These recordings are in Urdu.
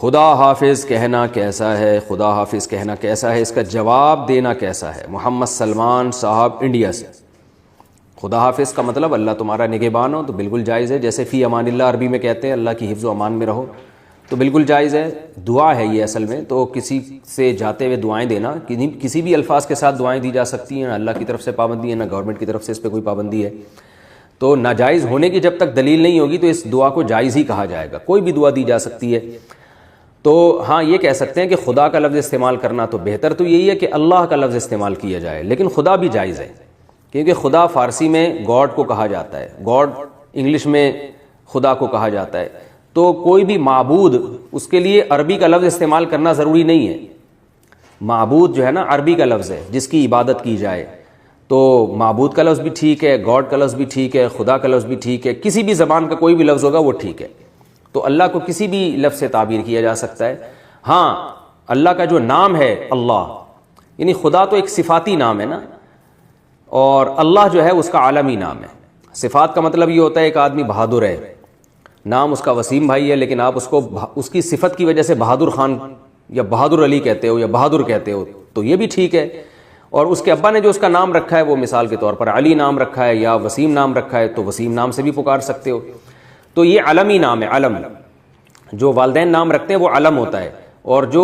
خدا حافظ کہنا کیسا ہے، خدا حافظ کہنا کیسا ہے، اس کا جواب دینا کیسا ہے؟ محمد سلمان صاحب انڈیا سے۔ خدا حافظ کا مطلب اللہ تمہارا نگہبان ہو، تو بالکل جائز ہے، جیسے فی امان اللہ عربی میں کہتے ہیں اللہ کی حفظ و امان میں رہو، تو بالکل جائز ہے۔ دعا ہے یہ اصل میں، تو کسی سے جاتے ہوئے دعائیں دینا، کسی بھی الفاظ کے ساتھ دعائیں دی جا سکتی ہیں، نہ اللہ کی طرف سے پابندی ہے، نہ گورنمنٹ کی طرف سے اس پہ کوئی پابندی ہے۔ تو ناجائز ہونے کی جب تک دلیل نہیں ہوگی تو اس دعا کو جائز ہی کہا جائے گا، کوئی بھی دعا دی جا سکتی ہے۔ تو ہاں یہ کہہ سکتے ہیں کہ خدا کا لفظ استعمال کرنا تو بہتر تو یہی ہے کہ اللہ کا لفظ استعمال کیا جائے، لیکن خدا بھی جائز ہے، کیونکہ خدا فارسی میں گاڈ کو کہا جاتا ہے، گاڈ انگلش میں خدا کو کہا جاتا ہے، تو کوئی بھی معبود اس کے لیے عربی کا لفظ استعمال کرنا ضروری نہیں ہے۔ معبود جو ہے نا عربی کا لفظ ہے جس کی عبادت کی جائے، تو معبود کا لفظ بھی ٹھیک ہے، گاڈ کا لفظ بھی ٹھیک ہے، خدا کا لفظ بھی ٹھیک ہے، کسی بھی زبان کا کوئی بھی لفظ ہوگا وہ ٹھیک ہے۔ تو اللہ کو کسی بھی لفظ سے تعبیر کیا جا سکتا ہے۔ ہاں اللہ کا جو نام ہے اللہ، یعنی خدا تو ایک صفاتی نام ہے نا، اور اللہ جو ہے اس کا عالمی نام ہے۔ صفات کا مطلب یہ ہوتا ہے ایک آدمی بہادر ہے، نام اس کا وسیم بھائی ہے، لیکن آپ اس کو اس کی صفت کی وجہ سے بہادر خان یا بہادر علی کہتے ہو یا بہادر کہتے ہو، تو یہ بھی ٹھیک ہے۔ اور اس کے ابا نے جو اس کا نام رکھا ہے وہ مثال کے طور پر علی نام رکھا ہے یا وسیم نام رکھا ہے، تو وسیم نام سے بھی پکار سکتے ہو۔ تو یہ علمی نام ہے، علم جو والدین نام رکھتے ہیں وہ علم ہوتا ہے، اور جو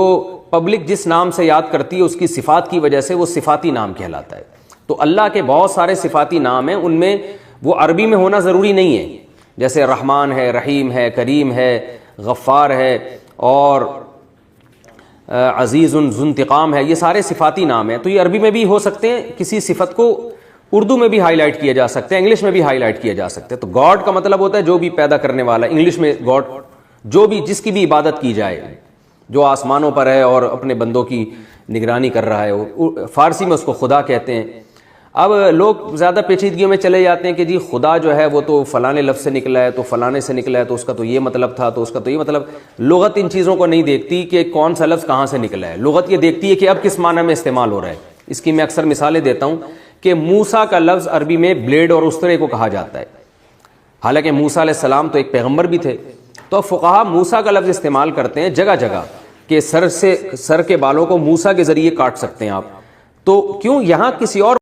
پبلک جس نام سے یاد کرتی ہے اس کی صفات کی وجہ سے وہ صفاتی نام کہلاتا ہے۔ تو اللہ کے بہت سارے صفاتی نام ہیں، ان میں وہ عربی میں ہونا ضروری نہیں ہے، جیسے رحمان ہے، رحیم ہے، کریم ہے، غفار ہے، اور عزیز ذو انتقام ہے، یہ سارے صفاتی نام ہیں، تو یہ عربی میں بھی ہو سکتے ہیں، کسی صفت کو اردو میں بھی ہائی لائٹ کیا جا سکتا ہے، انگلش میں بھی ہائی لائٹ کیا جا سکتا ہے۔ تو گاڈ کا مطلب ہوتا ہے جو بھی پیدا کرنے والا، انگلش میں گاڈ جو بھی جس کی بھی عبادت کی جائے، جو آسمانوں پر ہے اور اپنے بندوں کی نگرانی کر رہا ہے، فارسی میں اس کو خدا کہتے ہیں۔ اب لوگ زیادہ پیچیدگیوں میں چلے جاتے ہیں کہ جی خدا جو ہے وہ تو فلانے لفظ سے نکلا ہے، تو فلانے سے نکلا ہے، تو اس کا تو یہ مطلب تھا، تو اس کا تو یہ مطلب۔ لغت ان چیزوں کو نہیں دیکھتی کہ کون سا لفظ کہاں سے نکلا ہے، لغت یہ دیکھتی ہے کہ اب کس معنی میں استعمال ہو رہا ہے۔ اس کی میں اکثر مثالیں دیتا ہوں کہ موسیٰ کا لفظ عربی میں بلیڈ اور استرے کو کہا جاتا ہے، حالانکہ موسیٰ علیہ السلام تو ایک پیغمبر بھی تھے۔ تو فقہا موسیٰ کا لفظ استعمال کرتے ہیں جگہ جگہ کہ سر کے بالوں کو موسیٰ کے ذریعے کاٹ سکتے ہیں آپ، تو کیوں یہاں کسی اور